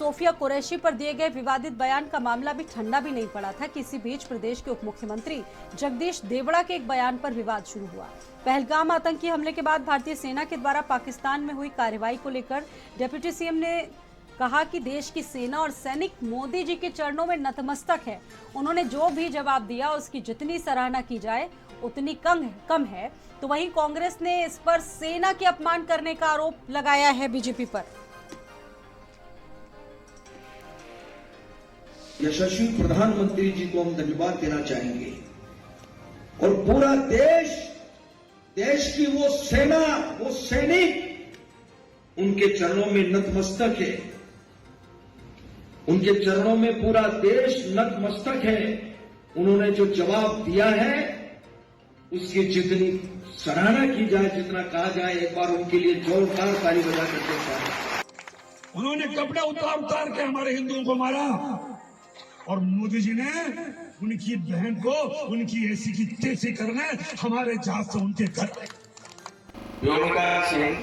Sophia Qureshi पर दिए गए विवादित बयान का मामला भी ठंडा भी नहीं पड़ा था कि इसी बीच प्रदेश के उप मुख्यमंत्री जगदीश देवड़ा के एक बयान पर विवाद शुरू हुआ। पहलगाम आतंकी हमले के बाद भारतीय सेना के द्वारा पाकिस्तान में हुई कार्रवाई को लेकर डिप्टी सीएम ने कहा कि देश की सेना और सैनिक मोदी जी के चरणों में नतमस्तक है। उन्होंने जो भी जवाब दिया उसकी जितनी सराहना की जाए उतनी कम है। तो वहीं कांग्रेस ने इस पर सेना के अपमान करने का आरोप लगाया है बीजेपी पर। यशस्वी प्रधानमंत्री जी को हम धन्यवाद देना चाहेंगे और पूरा देश की वो सेना, वो सैनिक उनके चरणों में नतमस्तक है। उनके चरणों में पूरा देश नतमस्तक है। उन्होंने जो जवाब दिया है उसकी जितनी सराहना की जाए, जितना कहा जाए, एक बार उनके लिए जोरदार ताली बजा करके। उन्होंने कपड़े उतार के हमारे हिंदुओं को मारा और मोदी जी ने उनकी बहन को उनकी ऐसी की तैसी करने हमारे जहाज से उनके घर। योगिता सिंह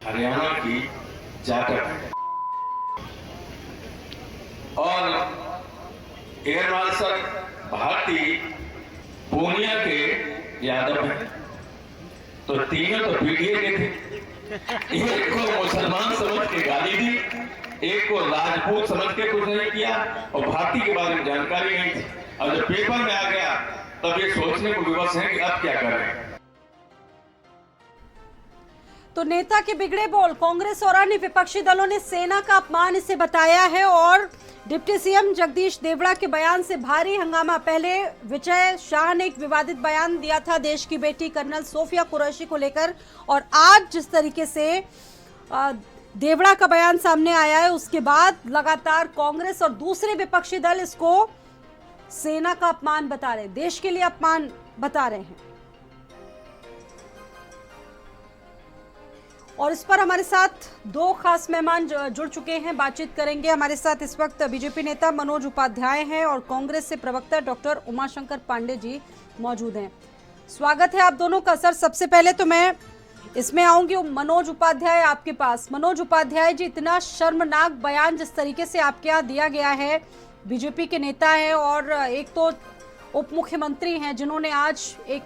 हरियाणा की जाटक है और एयर मार्शल भारती पूर्णिया के यादव हैं। तो तीनों तो पीडीए के थे। एक को मुसलमान समझ के गाली दी, एक को राजपूत समझ के कुछ नहीं किया और भारती के बारे में जानकारी नहीं थी। और जब पेपर में आ गया तब ये सोचने को विवश है कि अब क्या करें। तो नेता के बिगड़े बोल, कांग्रेस और अन्य विपक्षी दलों ने सेना का अपमान इसे बताया है और डिप्टी सीएम जगदीश देवड़ा के बयान से भारी हंगामा। पहले विजय शाह ने एक विवादित बयान दिया था देश की बेटी कर्नल सोफिया कुरैशी को लेकर, और आज जिस तरीके से देवड़ा का बयान सामने आया है उसके बाद लगातार कांग्रेस और दूसरे विपक्षी दल इसको सेना का अपमान बता रहे, देश के लिए अपमान बता रहे हैं। और इस पर हमारे साथ दो खास मेहमान जुड़ चुके हैं, बातचीत करेंगे। हमारे साथ इस वक्त बीजेपी नेता मनोज उपाध्याय हैं और कांग्रेस से प्रवक्ता डॉक्टर उमाशंकर पांडे जी मौजूद हैं। स्वागत है आप दोनों का। सर, सबसे पहले तो मैं इसमें आऊंगी मनोज उपाध्याय आपके पास। मनोज उपाध्याय जी, इतना शर्मनाक बयान जिस तरीके से आपके यहाँ दिया गया है, बीजेपी के नेता हैं और एक तो उप मुख्यमंत्री हैं जिन्होंने आज एक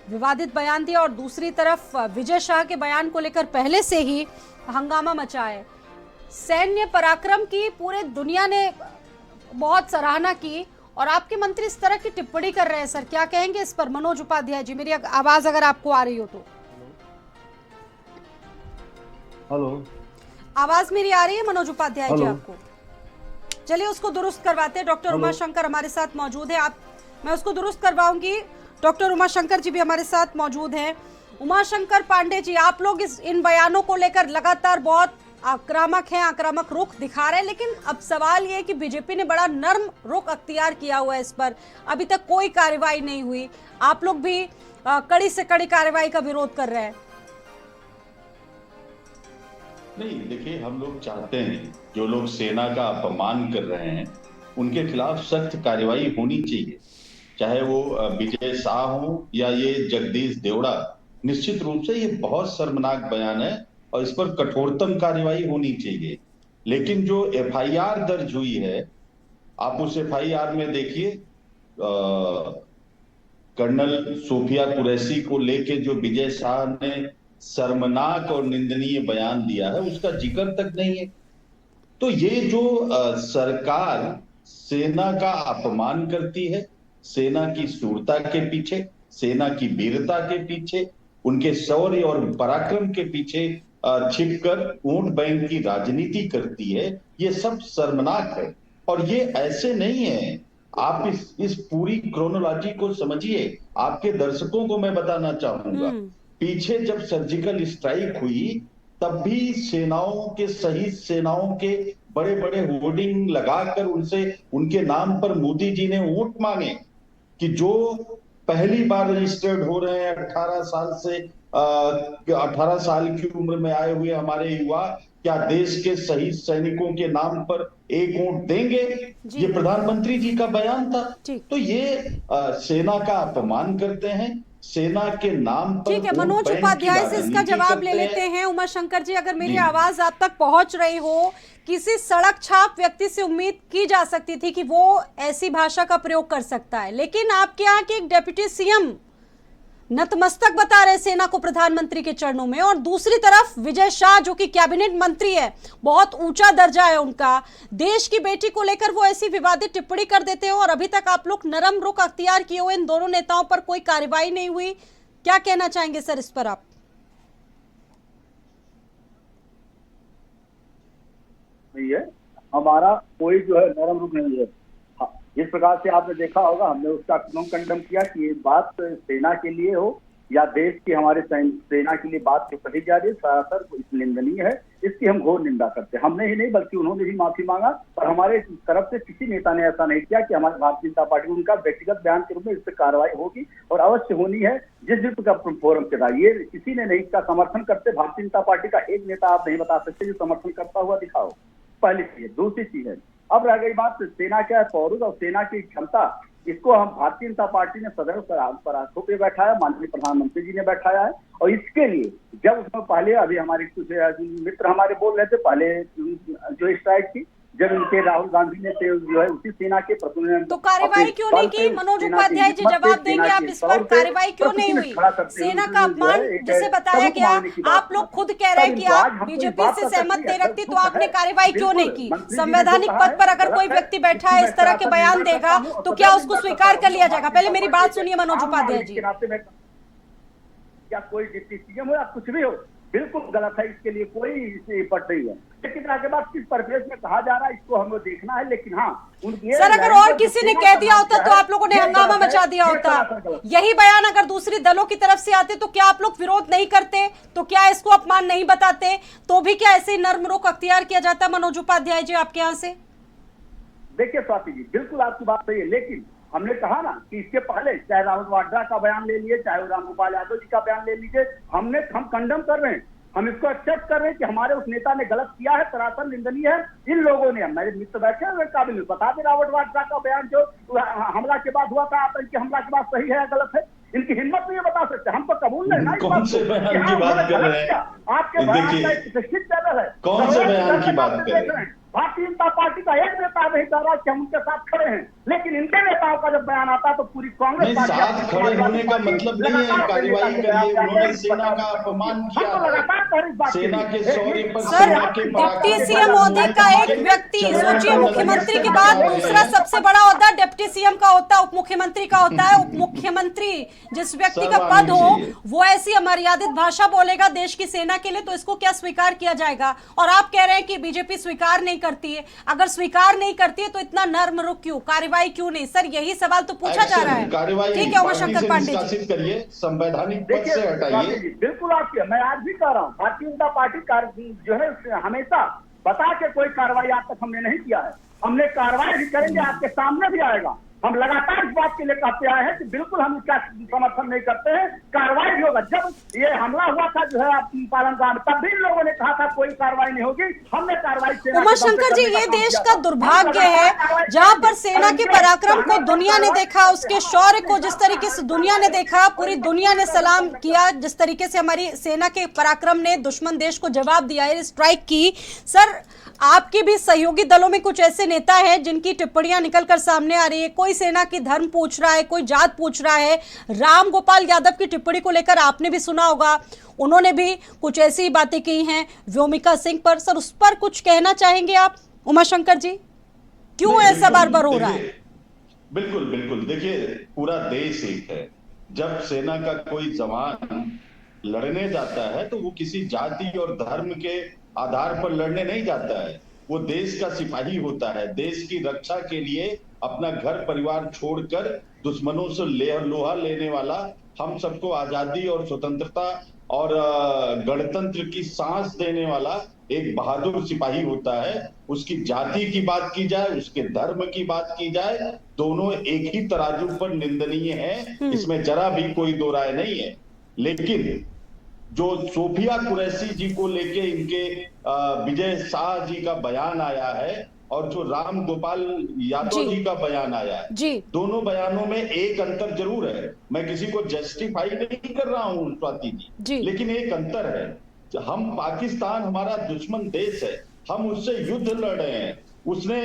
विवादित बयान दिया और दूसरी तरफ विजय शाह के बयान को लेकर पहले से ही हंगामा मचा है। सैन्य पराक्रम की पूरे दुनिया ने बहुत सराहना की और आपके मंत्री इस तरह की टिप्पणी कर रहे हैं। सर, क्या कहेंगे इस पर? मनोज उपाध्याय जी, मेरी आवाज अगर आपको आ रही हो तो। हेलो, आवाज मेरी आ रही है मनोज उपाध्याय जी आपको? चलिए उसको दुरुस्त करवाते हैं। डॉक्टर उमाशंकर हमारे साथ मौजूद है। मैं उसको दुरुस्त करवाऊंगी। डॉक्टर उमाशंकर जी भी हमारे साथ मौजूद हैं। उमाशंकर पांडे जी, आप लोग इन बयानों को लेकर लगातार बहुत आक्रामक हैं, आक्रामक रुख दिखा रहे हैं, लेकिन अब सवाल ये है कि बीजेपी ने बड़ा नर्म रुख अख्तियार किया हुआ है इस पर। अभी तक कोई कार्रवाई नहीं हुई, आप लोग भी कड़ी से कड़ी कार्रवाई का विरोध कर रहे हैं। नहीं, देखिए, हम लोग चाहते हैं जो लोग सेना का अपमान कर रहे हैं उनके खिलाफ सख्त कार्रवाई होनी चाहिए, चाहे वो विजय शाह हो या ये जगदीश देवड़ा। निश्चित रूप से ये बहुत शर्मनाक बयान है और इस पर कठोरतम कार्रवाई होनी चाहिए। लेकिन जो एफआईआर दर्ज हुई है, आप उस एफआईआर में देखिए, कर्नल सोफिया कुरैशी को लेके जो विजय शाह ने शर्मनाक और निंदनीय बयान दिया है उसका जिक्र तक नहीं है। तो ये जो सरकार सेना का अपमान करती है, सेना की शूरता के पीछे, सेना की वीरता के पीछे, उनके शौर्य और पराक्रम के पीछे छिपकर वोट बैंक की राजनीति करती है, ये सब शर्मनाक है। और ये ऐसे नहीं है, आप इस पूरी क्रोनोलॉजी को समझिए। आपके दर्शकों को मैं बताना चाहूंगा, पीछे जब सर्जिकल स्ट्राइक हुई तब भी सेनाओं के, शहीद सेनाओं के बड़े बड़े होर्डिंग लगाकर उनसे, उनके नाम पर मोदी जी ने वोट मांगे कि जो पहली बार रजिस्टर्ड हो रहे हैं 18 साल से 18 साल की उम्र में आए हुए हमारे युवा, क्या देश के शहीद सैनिकों के नाम पर एक वोट देंगे? ये प्रधानमंत्री जी का बयान था। तो ये सेना का अपमान करते हैं, सेना के नाम पर ठीक है, वोट मनोज बैंक की उपाध्याय से इसका राजनीति जवाब ले करते लेते हैं। हैं। उमाशंकर जी, अगर मेरी जी। आवाज आप तक पहुंच रही हो, किसी सड़क छाप व्यक्ति से उम्मीद की जा सकती थी कि वो ऐसी भाषा का प्रयोग कर सकता है, लेकिन आपके यहाँ के एक डिप्टी सीएम नतमस्तक बता रहे सेना को प्रधानमंत्री के चरणों में, और दूसरी तरफ विजय शाह जो कि कैबिनेट मंत्री है, बहुत ऊंचा दर्जा है उनका, देश की बेटी को लेकर वो ऐसी विवादित टिप्पणी कर देते हो और अभी तक आप लोग नरम रुख अख्तियार किए हुए इन दोनों नेताओं पर कोई कार्रवाई नहीं हुई। क्या कहना चाहेंगे सर इस पर आप? नहीं है, हमारा कोई जो है नरम रुख नहीं है। हाँ, जिस प्रकार से आपने देखा होगा, हमने उसका क्यों कंडम किया कि ये बात सेना के लिए हो या देश की हमारे सेना के लिए बात जो कही जा रही है सरासर निंदनीय है। इसकी हम घोर निंदा करते हैं। हमने ही नहीं बल्कि उन्होंने भी माफी मांगा, और हमारे तरफ से किसी नेता ने ऐसा नहीं किया कि हमारे भारतीय जनता पार्टी उनका व्यक्तिगत बयान के रूप में इस पर कार्रवाई होगी और अवश्य होनी है। जिस जिस का फोरम चला, ये किसी ने नहीं इसका समर्थन करते। भारतीय जनता पार्टी का एक नेता आप नहीं बता सकते जो समर्थन करता हुआ दिखाओ, पहली चीज। दूसरी चीज है, अब रह गई बात सेना का पौरुष और सेना की क्षमता। इसको हम भारतीय जनता पार्टी ने सदैव पराखों पे बैठाया, माननीय प्रधानमंत्री जी ने बैठाया है। और इसके लिए जब उसमें पहले अभी हमारे कुछ मित्र हमारे बोल रहे थे, पहले जो स्ट्राइक थी, जब उनके राहुल गांधी ने जो है उसी सेना के प्रतिनिधि, तो कार्रवाई क्यों नहीं की? मनोज उपाध्याय जी जवाब देंगे आप इस पर, कार्रवाई क्यों नहीं हुई? सेना का अपमान जिसे बताया गया, आप लोग खुद कह रहे हैं कि आप बीजेपी से सहमत नहीं रखते, तो आपने कार्रवाई क्यों नहीं की? संवैधानिक पद पर अगर कोई व्यक्ति बैठा है, इस तरह के बयान देगा, तो क्या उसको स्वीकार कर लिया जाएगा? पहले मेरी बात सुनिए मनोज उपाध्याय जी। क्या कोई डिप्टी सीएम हो या कुछ भी हो, बिल्कुल गलत है। इसके लिए कोई पट नहीं है। लेकिन आगे बात किस परिवेश में कहा जा रहा है, इसको हमें देखना है। लेकिन हाँ, सर अगर और किसी ने कह दिया होता तो आप लोगों ने हंगामा मचा दिया होता। यही बयान अगर दूसरी दलों की तरफ से आते तो क्या आप लोग विरोध नहीं करते? तो क्या इसको अपमान नहीं बताते? तो भी क्या ऐसे नर्म रुख अख्तियार किया जाता? मनोज उपाध्याय जी आपके यहाँ से। देखिए स्वाति जी, बिल्कुल आपकी बात सही है, लेकिन हमने कहा ना कि इसके पहले चाहे राहुल वाड्रा का बयान ले लिए, चाहे रामगोपाल यादव जी का बयान ले लीजिए, हम कंडम कर रहे हैं, हम इसको एक्सेप्ट कर रहे हैं कि हमारे उस नेता ने गलत किया है, सरासर निंदनीय है। इन लोगों ने, मेरे मित्र बैठे हुए काबिल बता दे, राहुल वाड्रा का बयान जो हमला के बाद हुआ था, आतंकी हमला के बाद सही है या गलत है, इनकी हिम्मत नहीं बता सकते। हम तो कबूल नहीं ना। कौन से बयान की बात कर रहे हैं? आपके बयान का एक प्रतिष्ठित चैनल है, कौन से बयान की बात कर रहे हैं? भारतीय जनता पार्टी का एक नेता नहीं कह रहा कि हम उनके साथ खड़े हैं, लेकिन इनके नेताओं का जब बयान आता तो पूरी कांग्रेस नहीं, साथ खड़े होने का मतलब नहीं है कार्रवाई करिए। उन्होंने सेना का अपमान किया है, सेना के शौर्य पर, सर सेना के डिप्टी सीएम ओहदे का एक व्यक्ति, सोचिए मुख्यमंत्री के बाद दूसरा सबसे बड़ा ओहदा डिप्टी सीएम का होता है, उप मुख्यमंत्री का होता है। उप मुख्यमंत्री जिस व्यक्ति का पद हो, वो ऐसी अमर्यादित भाषा बोलेगा देश की सेना के लिए, तो इसको क्या स्वीकार किया जाएगा? और आप कह रहे हैं कि बीजेपी स्वीकार नहीं करती है। अगर स्वीकार नहीं करती है तो इतना नर्म रुख क्यों, कार्रवाई क्यों नहीं? सर यही सवाल तो पूछा जा रहा है। ठीक है उमाशंकर पांडे जी, करिए, संवैधानिक पद से हटाइए। बिल्कुल आपके, मैं आज भी कह रहा हूँ, भारतीय जनता पार्टी जो है हमेशा बता के कोई कार्रवाई आज तक हमने नहीं किया है। हमने कार्रवाई भी करेंगे, आपके सामने भी आएगा। हम लगातार इस बात के लिए कहते आए हैं कि बिल्कुल हम इसका समर्थन नहीं करते हैं, कार्रवाई भी होगा। जब ये हमला हुआ था जो है पालनगांव, तब भी लोगों ने कहा था कोई कार्रवाई नहीं होगी, हमने कार्रवाई। उमाशंकर जी, ये देश का दुर्भाग्य है जहां पर सेना के पराक्रम को दुनिया ने देखा, उसके शौर्य को जिस तरीके से दुनिया ने देखा, पूरी दुनिया ने सलाम किया, जिस तरीके से हमारी सेना के पराक्रम ने दुश्मन देश को जवाब दिया है, स्ट्राइक की। सर आपके भी सहयोगी दलों में कुछ ऐसे नेता हैं जिनकी टिप्पणियां निकलकर सामने आ रही है, कोई सेना की धर्म पूछ रहा है, कोई जात पूछ रहा है। रामगोपाल यादव की टिप्पणी को लेकर आपने भी सुना होगा, उन्होंने भी कुछ ऐसी बातें की हैं व्योमिका सिंह पर। सर उस पर कुछ कहना चाहेंगे आप उमाशंकर जी? क्यों ऐसा बार बार हो रहा है? बिल्कुल बिल्कुल, देखिए पूरा देश एक है। जब सेना का कोई जवान लड़ने जाता है तो वो किसी जाति और धर्म के आधार पर लड़ने नहीं जाता है, वो देश का सिपाही होता है। देश की रक्षा के लिए अपना घर परिवार छोड़कर दुश्मनों से लोहा लेने वाला, हम सबको आजादी और स्वतंत्रता और गणतंत्र की सांस देने वाला एक बहादुर सिपाही होता है। उसकी जाति की बात की जाए, उसके धर्म की बात की जाए, दोनों एक ही तराजू पर निंदनीय है, इसमें जरा भी कोई दो राय नहीं है। लेकिन जो सोफिया कुरैशी जी को लेके इनके विजय शाह जी का बयान आया है और जो राम गोपाल यादव जी का बयान आया है, जी दोनों बयानों में एक अंतर जरूर है। मैं किसी को जस्टिफाई नहीं कर रहा हूं स्वाति जी, लेकिन एक अंतर है। हम पाकिस्तान हमारा दुश्मन देश है, हम उससे युद्ध लड़ रहे हैं। उसने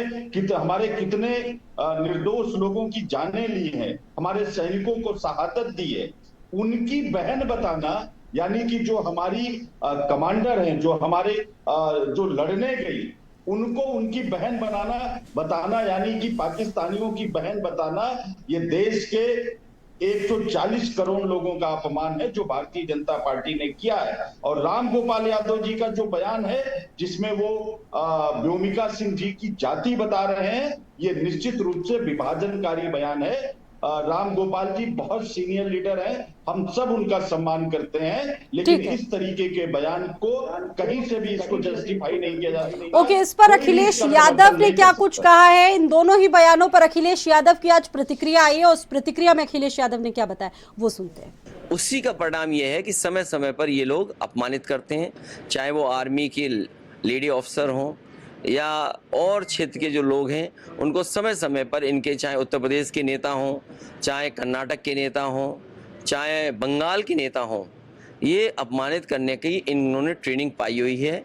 हमारे कितने निर्दोष लोगों की जानें ली हैं, हमारे सैनिकों को शहादत दी है। उनकी बहन बताना, यानी कि जो हमारी कमांडर हैं, जो हमारे जो लड़ने गई, उनको उनकी बहन बताना यानी कि पाकिस्तानियों की बहन बताना, ये देश के 140 करोड़ लोगों का अपमान है जो भारतीय जनता पार्टी ने किया है। और राम गोपाल यादव जी का जो बयान है जिसमें वो व्योमिका सिंह जी की जाति बता रहे हैं, ये निश्चित रूप से विभाजनकारी बयान है। राम गोपाल जी बहुत सीनियर लीडर हैं, हम सब उनका सम्मान करते हैं, लेकिन इस तरीके के बयान को कहीं से भी इसको जस्टिफाई नहीं किया जा सकता। ओके, इस पर अखिलेश यादव ने क्या कुछ कहा है? इन दोनों ही बयानों पर अखिलेश यादव की आज प्रतिक्रिया आई है, उस प्रतिक्रिया में अखिलेश यादव ने क्या बताया वो सुनते हैं। उसी का परिणाम यह है कि समय समय पर ये लोग अपमानित करते हैं, चाहे वो आर्मी के लेडी ऑफिसर हों या और क्षेत्र के जो लोग हैं, उनको समय समय पर इनके, चाहे उत्तर प्रदेश के नेता हों, चाहे कर्नाटक के नेता हों, चाहे बंगाल के नेता हों, ये अपमानित करने की इन्होंने ट्रेनिंग पाई हुई है।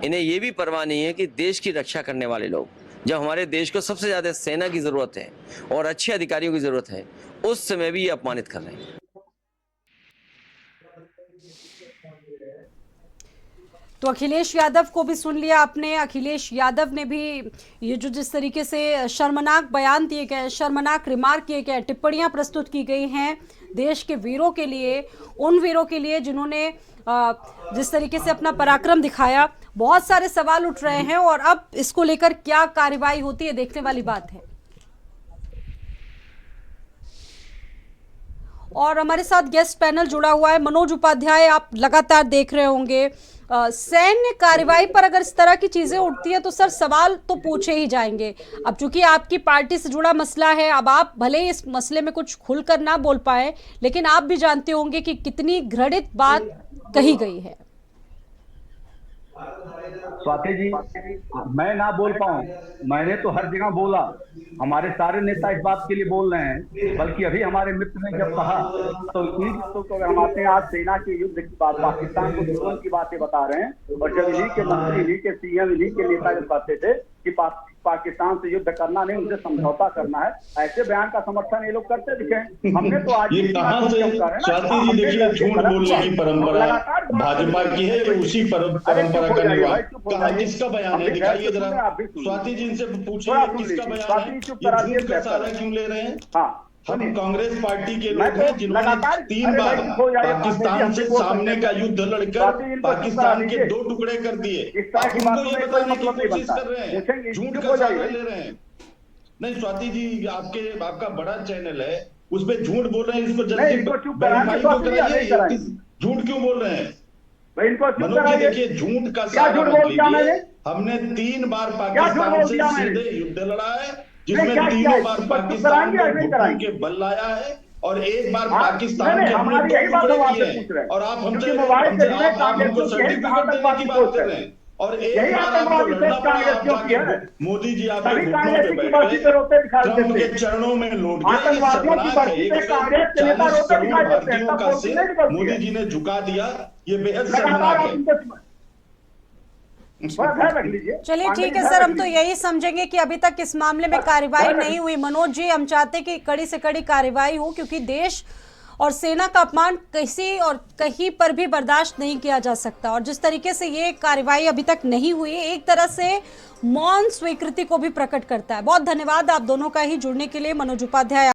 इन्हें ये भी परवाह नहीं है कि देश की रक्षा करने वाले लोग, जब हमारे देश को सबसे ज़्यादा सेना की ज़रूरत है और अच्छे अधिकारियों की ज़रूरत है, उस समय भी ये अपमानित कर रहे हैं। तो अखिलेश यादव को भी सुन लिया आपने। अखिलेश यादव ने भी ये जो जिस तरीके से शर्मनाक बयान दिए गए, शर्मनाक रिमार्क किए गए, टिप्पणियां प्रस्तुत की गई हैं देश के वीरों के लिए, उन वीरों के लिए जिन्होंने जिस तरीके से अपना पराक्रम दिखाया, बहुत सारे सवाल उठ रहे हैं और अब इसको लेकर क्या कार्रवाई होती है देखने वाली बात है। और हमारे साथ गेस्ट पैनल जुड़ा हुआ है मनोज उपाध्याय, आप लगातार देख रहे होंगे सैन्य कार्रवाई पर अगर इस तरह की चीजें उठती है तो सर सवाल तो पूछे ही जाएंगे। अब चूंकि आपकी पार्टी से जुड़ा मसला है, अब आप भले ही इस मसले में कुछ खुलकर ना बोल पाए, लेकिन आप भी जानते होंगे कि कितनी घृणित बात कही गई है। स्वाति जी, मैं ना बोल पाऊं, मैंने तो हर जगह बोला, हमारे सारे नेता इस बात के लिए बोल रहे हैं। बल्कि अभी हमारे मित्र ने जब कहा तो इन्हीं बातों को हम आते हैं, आज सेना के युद्ध की बात, पाकिस्तान को दुश्मन की बातें बता रहे हैं। और जब इन्हीं के मंत्री, इन्हीं के सीएम, इन्हीं के नेता जब कहते थे कि पाकिस्तान से युद्ध करना नहीं, उनसे समझौता करना है, ऐसे बयान का समर्थन ये लोग करते दिखे। हमने तो आज ये कहां से स्वाति जी, देखिए झूठ बोलने की परंपरा भाजपा की है, ये उसी परंपरा का निवास। किसका बयान है, दिखाइए जरा स्वाति जी, इनसे पूछिए किसका बयान है, ये झूठ का सहारा क्यों ले रहे हैं। हम कांग्रेस पार्टी के लोग हैं जिन्होंने 3 बार पाकिस्तान से सामने का युद्ध लड़कर पाकिस्तान के 2 टुकड़े कर दिए। हमको ये बताने की कोशिश कर रहे हैं, झूठ का सहारा ले रहे हैं। नहीं स्वाति जी, आपका बड़ा चैनल है, उसमें झूठ बोल रहे हैं, इसको जल्दी वेरीफाई तो कराइए, झूठ क्यों बोल रहे हैं। मनोज जी देखिए, झूठ का सहारा मत लीजिए। हमने 3 बार पाकिस्तान से सीधे युद्ध लड़ा है, जिसमें 3 बार पाकिस्तान के बल लाया है और 1 बार पाकिस्तान के हमने 2 टुकड़े किए हैं। और आप हमको सर्टिफिकेट देने की बात कर रहे हैं। और 1 बार आपको लड़ना पड़ा, मोदी जी आपके घुटनों पे बैठ गए, ट्रंप के चरणों में लौट गए। ये शर्मनाक है, 140 करोड़ भारतीयों का सिर मोदी जी ने झुका दिया, ये बेहद शर्मनाक है। चलिए ठीक है सर, हम तो यही समझेंगे कि अभी तक इस मामले में कार्रवाई नहीं हुई। मनोज जी, हम चाहते हैं कि कड़ी से कड़ी कार्रवाई हो, क्योंकि देश और सेना का अपमान किसी और कहीं पर भी बर्दाश्त नहीं किया जा सकता। और जिस तरीके से ये कार्रवाई अभी तक नहीं हुई, एक तरह से मौन स्वीकृति को भी प्रकट करता है। बहुत धन्यवाद आप दोनों का ही जुड़ने के लिए। मनोज उपाध्याय।